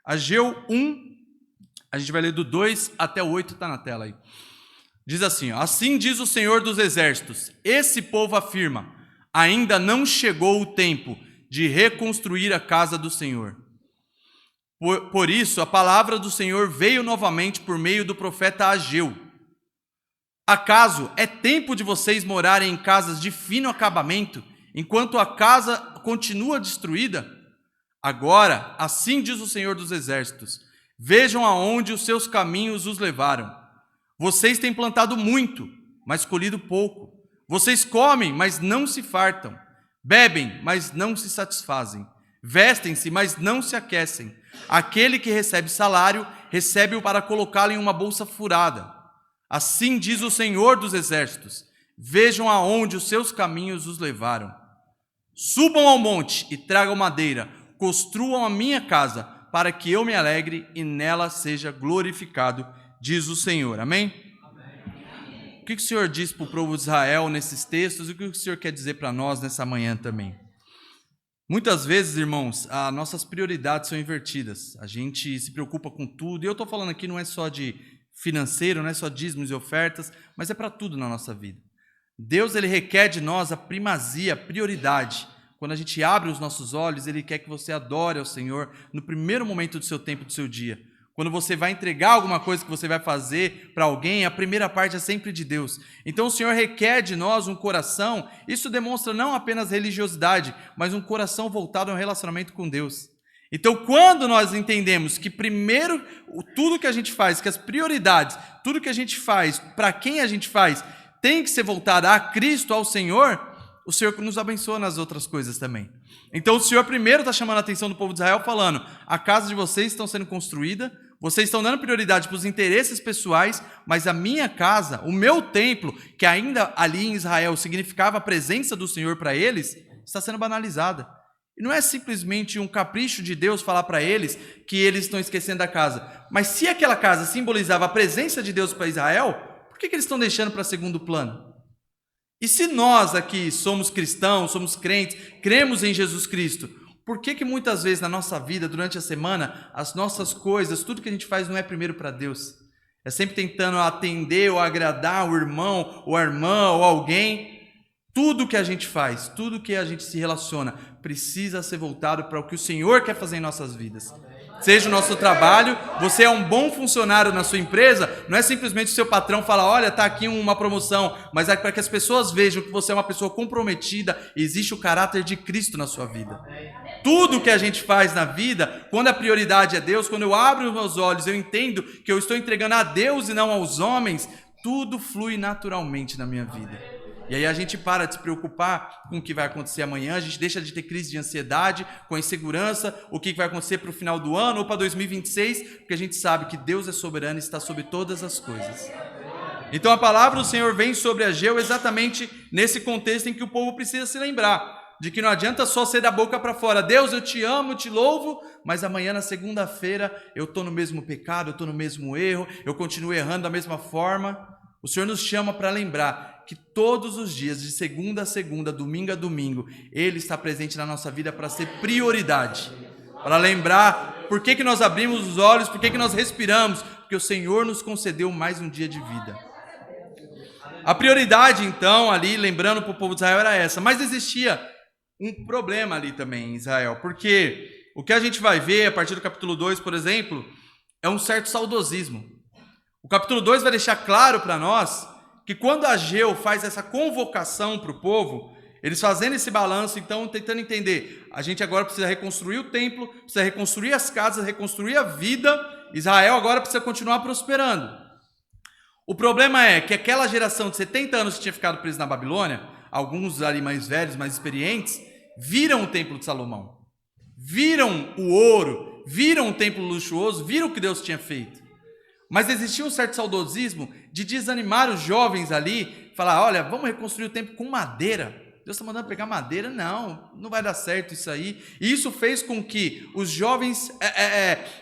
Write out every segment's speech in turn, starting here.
Ageu 1, a gente vai ler do 2 até o 8, está na tela aí. Diz assim, ó, assim diz o Senhor dos Exércitos, esse povo afirma, ainda não chegou o tempo de reconstruir a casa do Senhor. Por isso, a palavra do Senhor veio novamente por meio do profeta Ageu. Acaso é tempo de vocês morarem em casas de fino acabamento, enquanto a casa continua destruída? Agora, assim diz o Senhor dos Exércitos, vejam aonde os seus caminhos os levaram. Vocês têm plantado muito, mas colhido pouco. Vocês comem, mas não se fartam. Bebem, mas não se satisfazem. Vestem-se, mas não se aquecem. Aquele que recebe salário, recebe-o para colocá-lo em uma bolsa furada. Assim diz o Senhor dos Exércitos, vejam aonde os seus caminhos os levaram. Subam ao monte e tragam madeira, construam a minha casa, para que eu me alegre e nela seja glorificado, diz o Senhor. Amém? Amém. O que o Senhor diz para o povo de Israel nesses textos e o que o Senhor quer dizer para nós nessa manhã também? Muitas vezes, irmãos, as nossas prioridades são invertidas. A gente se preocupa com tudo. E eu estou falando aqui não é só de financeiro, não é só dízimos e ofertas, mas é para tudo na nossa vida. Deus, ele requer de nós a primazia, a prioridade. Quando a gente abre os nossos olhos, ele quer que você adore ao Senhor no primeiro momento do seu tempo, do seu dia. Quando você vai entregar alguma coisa que você vai fazer para alguém, a primeira parte é sempre de Deus. Então o Senhor requer de nós um coração, isso demonstra não apenas religiosidade, mas um coração voltado a um relacionamento com Deus. Então quando nós entendemos que primeiro, tudo que a gente faz, que as prioridades, tudo que a gente faz, para quem a gente faz, tem que ser voltado a Cristo, ao Senhor, o Senhor nos abençoa nas outras coisas também. Então o Senhor primeiro está chamando a atenção do povo de Israel, falando, a casa de vocês está sendo construída, vocês estão dando prioridade para os interesses pessoais, mas a minha casa, o meu templo, que ainda ali em Israel significava a presença do Senhor para eles, está sendo banalizada. E não é simplesmente um capricho de Deus falar para eles que eles estão esquecendo da casa. Mas se aquela casa simbolizava a presença de Deus para Israel, por que eles estão deixando para segundo plano? E se nós aqui somos cristãos, somos crentes, cremos em Jesus Cristo, por que muitas vezes na nossa vida, durante a semana, as nossas coisas, tudo que a gente faz não é primeiro para Deus? É sempre tentando atender ou agradar o irmão, ou a irmã, ou alguém. Tudo que a gente faz, tudo que a gente se relaciona, precisa ser voltado para o que o Senhor quer fazer em nossas vidas. Seja o nosso trabalho, você é um bom funcionário na sua empresa, não é simplesmente o seu patrão falar, olha, está aqui uma promoção, mas é para que as pessoas vejam que você é uma pessoa comprometida e existe o caráter de Cristo na sua vida. Tudo que a gente faz na vida, quando a prioridade é Deus, quando eu abro os meus olhos, eu entendo que eu estou entregando a Deus e não aos homens, tudo flui naturalmente na minha vida. E aí a gente para de se preocupar com o que vai acontecer amanhã, a gente deixa de ter crise de ansiedade, com a insegurança, o que vai acontecer para o final do ano ou para 2026, porque a gente sabe que Deus é soberano e está sobre todas as coisas. Então a palavra do Senhor vem sobre Ageu exatamente nesse contexto em que o povo precisa se lembrar, de que não adianta só ser da boca para fora, Deus, eu te amo, eu te louvo, mas amanhã na segunda-feira eu estou no mesmo pecado, eu estou no mesmo erro, eu continuo errando da mesma forma. O Senhor nos chama para lembrar que todos os dias, de segunda a segunda, domingo a domingo, Ele está presente na nossa vida para ser prioridade. Para lembrar por que nós abrimos os olhos, por que nós respiramos, porque o Senhor nos concedeu mais um dia de vida. A prioridade, então, ali, lembrando para o povo de Israel, era essa. Mas existia um problema ali também em Israel, porque o que a gente vai ver a partir do capítulo 2, por exemplo, é um certo saudosismo. O capítulo 2 vai deixar claro para nós que quando Ageu faz essa convocação para o povo, eles fazendo esse balanço, então tentando entender, a gente agora precisa reconstruir o templo, precisa reconstruir as casas, reconstruir a vida, Israel agora precisa continuar prosperando. O problema é que aquela geração de 70 anos que tinha ficado presa na Babilônia, alguns ali mais velhos, mais experientes, viram o templo de Salomão, viram o ouro, viram o templo luxuoso, viram o que Deus tinha feito. Mas existia um certo saudosismo de desanimar os jovens ali, falar, olha, vamos reconstruir o templo com madeira. Deus está mandando pegar madeira? Não vai dar certo isso aí. E isso fez com que os jovens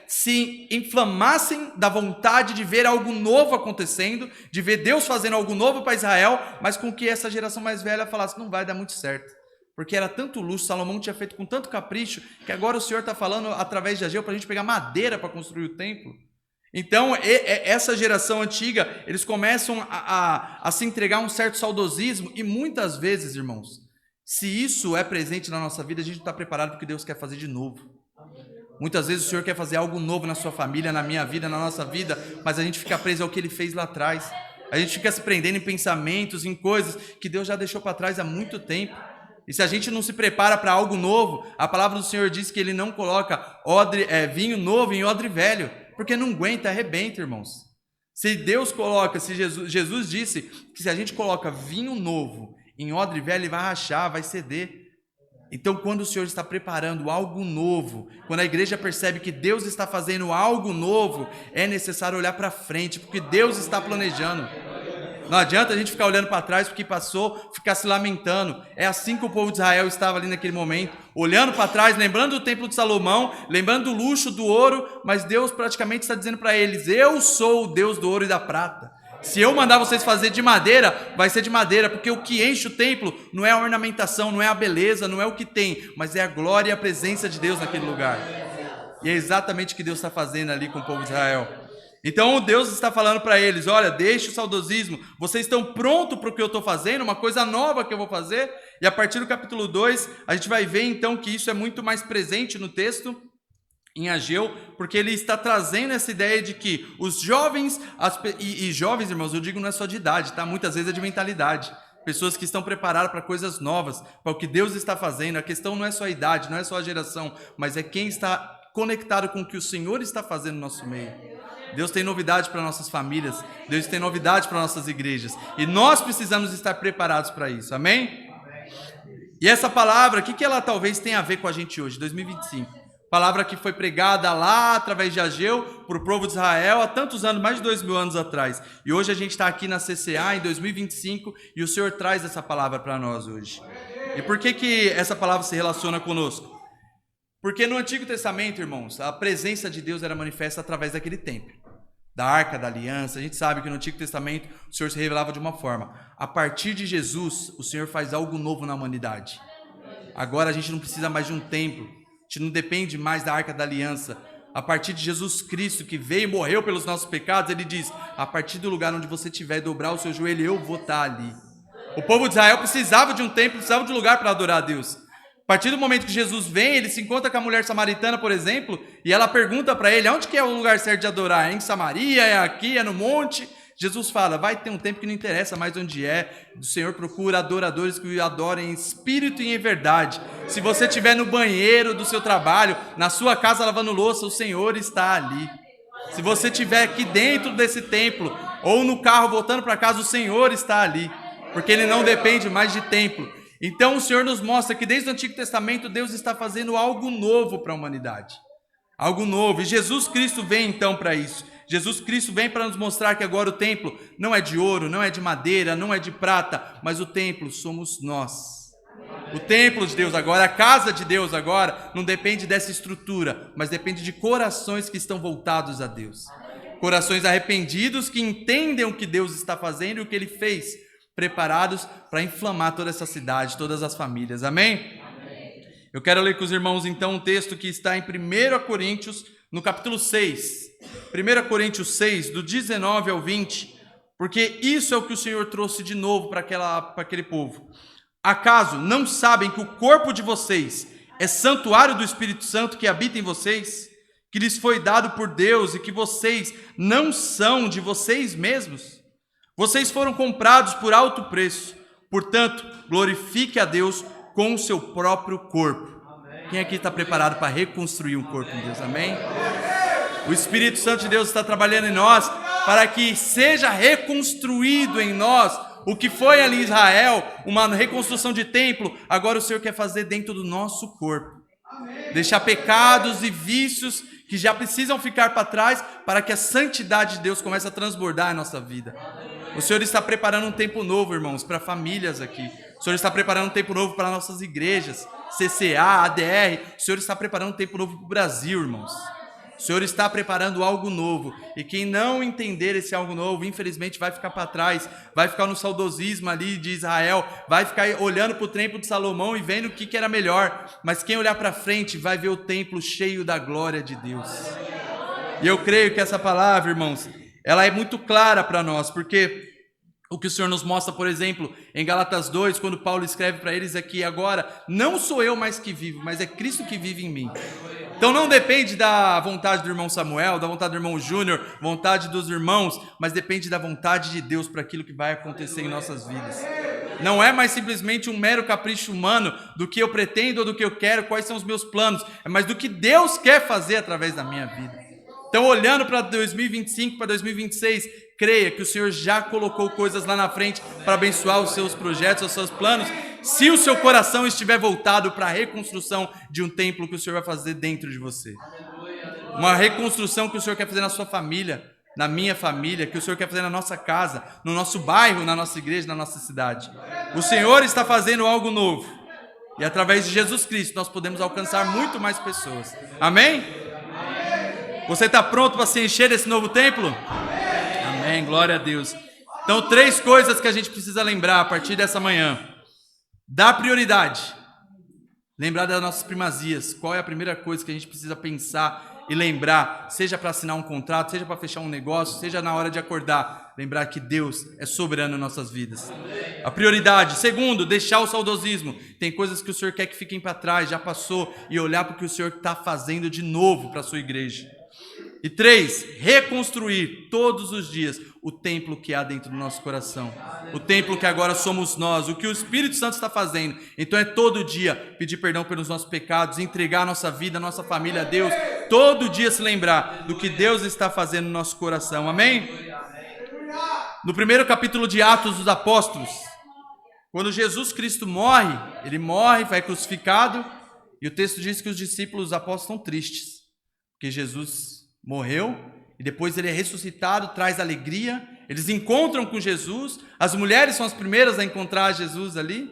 se inflamassem da vontade de ver algo novo acontecendo, de ver Deus fazendo algo novo para Israel, mas com que essa geração mais velha falasse, não vai dar muito certo. Porque era tanto luxo, Salomão tinha feito com tanto capricho, que agora o Senhor está falando através de Ageu para a gente pegar madeira para construir o templo. Então, essa geração antiga, eles começam a se entregar a um certo saudosismo, e muitas vezes, irmãos, se isso é presente na nossa vida, a gente não está preparado para o que Deus quer fazer de novo. Muitas vezes o Senhor quer fazer algo novo na sua família, na minha vida, na nossa vida, mas a gente fica preso ao que Ele fez lá atrás. A gente fica se prendendo em pensamentos, em coisas que Deus já deixou para trás há muito tempo. E se a gente não se prepara para algo novo, a palavra do Senhor diz que Ele não coloca vinho novo em odre velho, porque não aguenta, arrebenta, irmãos. Se Deus coloca, se Jesus disse que se a gente coloca vinho novo em odre velho, ele vai rachar, vai ceder. Então, quando o Senhor está preparando algo novo, quando a igreja percebe que Deus está fazendo algo novo, é necessário olhar para frente, porque Deus está planejando. Não adianta a gente ficar olhando para trás porque passou, ficar se lamentando. É assim que o povo de Israel estava ali naquele momento, olhando para trás, lembrando do templo de Salomão, lembrando do luxo, do ouro, mas Deus praticamente está dizendo para eles: eu sou o Deus do ouro e da prata. Se eu mandar vocês fazer de madeira, vai ser de madeira, porque o que enche o templo não é a ornamentação, não é a beleza, não é o que tem, mas é a glória e a presença de Deus naquele lugar. E é exatamente o que Deus está fazendo ali com o povo de Israel. Então Deus está falando para eles: olha, deixe o saudosismo, vocês estão prontos para o que eu estou fazendo, uma coisa nova que eu vou fazer. E a partir do capítulo 2, a gente vai ver então que isso é muito mais presente no texto, em Ageu, porque ele está trazendo essa ideia de que os jovens, e jovens, irmãos, eu digo não é só de idade, tá? Muitas vezes é de mentalidade. Pessoas que estão preparadas para coisas novas, para o que Deus está fazendo. A questão não é só a idade, não é só a geração, mas é quem está conectado com o que o Senhor está fazendo no nosso meio. Deus tem novidade para nossas famílias, Deus tem novidade para nossas igrejas, e nós precisamos estar preparados para isso, amém? E essa palavra, o que ela talvez tenha a ver com a gente hoje, 2025? Palavra que foi pregada lá através de Ageu para o povo de Israel há tantos anos, mais de 2000 anos atrás. E hoje a gente está aqui na CCA em 2025 e o Senhor traz essa palavra para nós hoje. E por que essa palavra se relaciona conosco? Porque no Antigo Testamento, irmãos, a presença de Deus era manifesta através daquele templo, da Arca da Aliança. A gente sabe que no Antigo Testamento o Senhor se revelava de uma forma. A partir de Jesus, o Senhor faz algo novo na humanidade. Agora a gente não precisa mais de um templo. A gente não depende mais da Arca da Aliança. A partir de Jesus Cristo, que veio e morreu pelos nossos pecados, ele diz: a partir do lugar onde você estiver, dobrar o seu joelho, eu vou estar ali. O povo de Israel precisava de um templo, precisava de um lugar para adorar a Deus. A partir do momento que Jesus vem, ele se encontra com a mulher samaritana, por exemplo, e ela pergunta para ele: onde que é o lugar certo de adorar? É em Samaria? É aqui? É no monte? Jesus fala: vai ter um tempo que não interessa mais onde é. O Senhor procura adoradores que o adorem em espírito e em verdade. Se você estiver no banheiro do seu trabalho, na sua casa lavando louça, o Senhor está ali. Se você estiver aqui dentro desse templo, ou no carro voltando para casa, o Senhor está ali. Porque Ele não depende mais de templo. Então o Senhor nos mostra que desde o Antigo Testamento Deus está fazendo algo novo para a humanidade. Algo novo. E Jesus Cristo vem então para isso. Jesus Cristo vem para nos mostrar que agora o templo não é de ouro, não é de madeira, não é de prata, mas o templo somos nós. O templo de Deus agora, a casa de Deus agora, não depende dessa estrutura, mas depende de corações que estão voltados a Deus. Corações arrependidos que entendem o que Deus está fazendo e o que Ele fez, preparados para inflamar toda essa cidade, todas as famílias. Amém? Eu quero ler com os irmãos então um texto que está em 1 Coríntios, no capítulo 6. 1 Coríntios 6, do 19 ao 20, porque isso é o que o Senhor trouxe de novo para aquele povo. Acaso não sabem que o corpo de vocês é santuário do Espírito Santo que habita em vocês, que lhes foi dado por Deus e que vocês não são de vocês mesmos? Vocês foram comprados por alto preço, portanto, glorifique a Deus com o seu próprio corpo. Quem aqui está preparado para reconstruir um corpo de Deus? Amém? O Espírito Santo de Deus está trabalhando em nós para que seja reconstruído em nós o que foi ali em Israel, uma reconstrução de templo. Agora o Senhor quer fazer dentro do nosso corpo. Deixar pecados e vícios que já precisam ficar para trás para que a santidade de Deus comece a transbordar em nossa vida. O Senhor está preparando um tempo novo, irmãos, para famílias aqui. O Senhor está preparando um tempo novo para nossas igrejas, CCA, ADR. O Senhor está preparando um tempo novo para o Brasil, irmãos. O Senhor está preparando algo novo. E quem não entender esse algo novo, infelizmente vai ficar para trás, vai ficar no saudosismo ali de Israel, vai ficar olhando para o templo de Salomão e vendo o que era melhor. Mas quem olhar para frente vai ver o templo cheio da glória de Deus. E eu creio que essa palavra, irmãos, ela é muito clara para nós, porque o que o Senhor nos mostra, por exemplo, em Gálatas 2, quando Paulo escreve para eles aqui: agora não sou eu mais que vivo, mas é Cristo que vive em mim. Então não depende da vontade do irmão Samuel, da vontade do irmão Júnior, vontade dos irmãos, mas depende da vontade de Deus para aquilo que vai acontecer em nossas vidas. Não é mais simplesmente um mero capricho humano do que eu pretendo ou do que eu quero, quais são os meus planos, é mais do que Deus quer fazer através da minha vida. Então, olhando para 2025, para 2026, creia que o Senhor já colocou coisas lá na frente para abençoar os seus projetos, os seus planos, se o seu coração estiver voltado para a reconstrução de um templo que o Senhor vai fazer dentro de você. Uma reconstrução que o Senhor quer fazer na sua família, na minha família, que o Senhor quer fazer na nossa casa, no nosso bairro, na nossa igreja, na nossa cidade. O Senhor está fazendo algo novo. E através de Jesus Cristo nós podemos alcançar muito mais pessoas. Amém? Você está pronto para se encher desse novo templo? Amém, glória a Deus. Então, 3 coisas que a gente precisa lembrar a partir dessa manhã. Dar prioridade. Lembrar das nossas primazias. Qual é a primeira coisa que a gente precisa pensar e lembrar? Seja para assinar um contrato, seja para fechar um negócio, seja na hora de acordar. Lembrar que Deus é soberano em nossas vidas. A prioridade. Segundo, deixar o saudosismo. Tem coisas que o Senhor quer que fiquem para trás, já passou, e olhar para o que o Senhor está fazendo de novo para a sua igreja. E 3, reconstruir todos os dias o templo que há dentro do nosso coração. O templo que agora somos nós, o que o Espírito Santo está fazendo. Então é todo dia pedir perdão pelos nossos pecados, entregar a nossa vida, a nossa família a Deus. Todo dia se lembrar do que Deus está fazendo no nosso coração. Amém? No primeiro capítulo de Atos dos Apóstolos, quando Jesus Cristo morre, ele morre, vai crucificado, e o texto diz que os discípulos, os apóstolos, estão tristes, porque Jesus morreu, e depois ele é ressuscitado, traz alegria, eles encontram com Jesus, as mulheres são as primeiras a encontrar Jesus ali,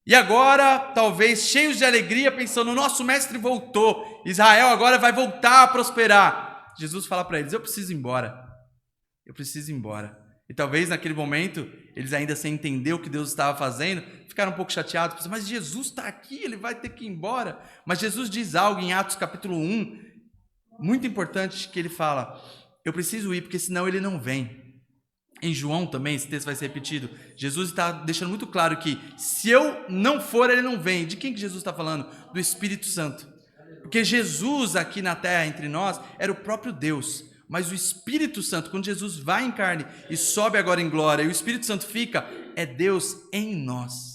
e agora, talvez cheios de alegria, pensando: o nosso mestre voltou, Israel agora vai voltar a prosperar. Jesus fala para eles: eu preciso ir embora, e talvez naquele momento, eles ainda sem entender o que Deus estava fazendo, ficaram um pouco chateados, pensando: mas Jesus está aqui, ele vai ter que ir embora. Mas Jesus diz algo em Atos capítulo 1, muito importante, que ele fala: eu preciso ir, porque senão ele não vem. Em João também, esse texto vai ser repetido. Jesus está deixando muito claro que se eu não for, ele não vem. De quem que Jesus está falando? Do Espírito Santo. Porque Jesus aqui na terra, entre nós, era o próprio Deus. Mas o Espírito Santo, quando Jesus vai em carne e sobe agora em glória, e o Espírito Santo fica, é Deus em nós.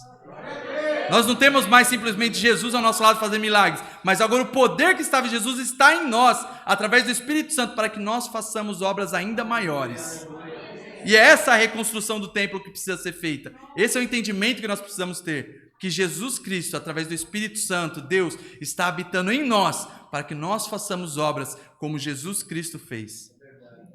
Nós não temos mais simplesmente Jesus ao nosso lado fazendo milagres, mas agora o poder que estava em Jesus está em nós, através do Espírito Santo, para que nós façamos obras ainda maiores. E é essa a reconstrução do templo que precisa ser feita. Esse é o entendimento que nós precisamos ter, que Jesus Cristo, através do Espírito Santo, Deus, está habitando em nós, para que nós façamos obras como Jesus Cristo fez.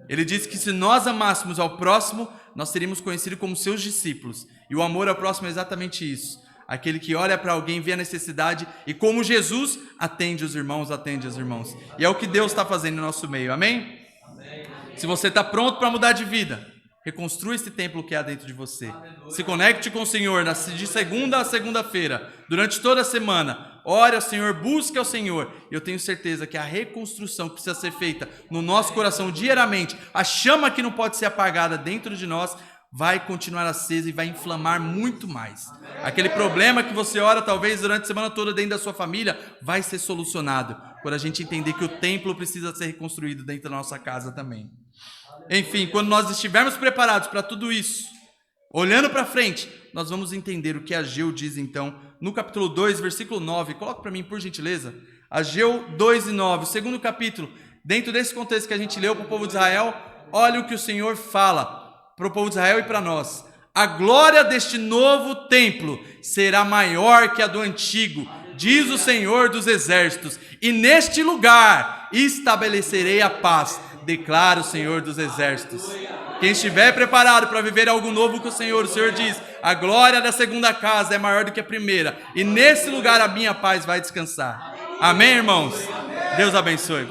Ele disse que se nós amássemos ao próximo, nós seríamos conhecidos como seus discípulos. E o amor ao próximo é exatamente isso. Aquele que olha para alguém, vê a necessidade e, como Jesus, atende os irmãos, atende as irmãs. E é o que Deus está fazendo no nosso meio, amém? Se você está pronto para mudar de vida, reconstrua esse templo que há dentro de você. Se conecte com o Senhor de segunda a segunda-feira, durante toda a semana. Ore ao Senhor, busque ao Senhor. Eu tenho certeza que a reconstrução que precisa ser feita no nosso coração diariamente, a chama que não pode ser apagada dentro de nós, vai continuar acesa e vai inflamar muito mais. Aquele problema que você ora talvez durante a semana toda dentro da sua família, vai ser solucionado, quando a gente entender que o templo precisa ser reconstruído dentro da nossa casa também. Enfim, quando nós estivermos preparados para tudo isso, olhando para frente, nós vamos entender o que Ageu diz então, no capítulo 2, versículo 9, coloca para mim por gentileza, Ageu 2 e 9, o segundo capítulo, dentro desse contexto que a gente leu para o povo de Israel, olha o que o Senhor fala para o povo de Israel e para nós: a glória deste novo templo será maior que a do antigo, diz o Senhor dos exércitos, e neste lugar estabelecerei a paz, declara o Senhor dos exércitos. Quem estiver preparado para viver algo novo com o Senhor diz: a glória da segunda casa é maior do que a primeira, e nesse lugar a minha paz vai descansar. Amém, irmãos? Deus abençoe.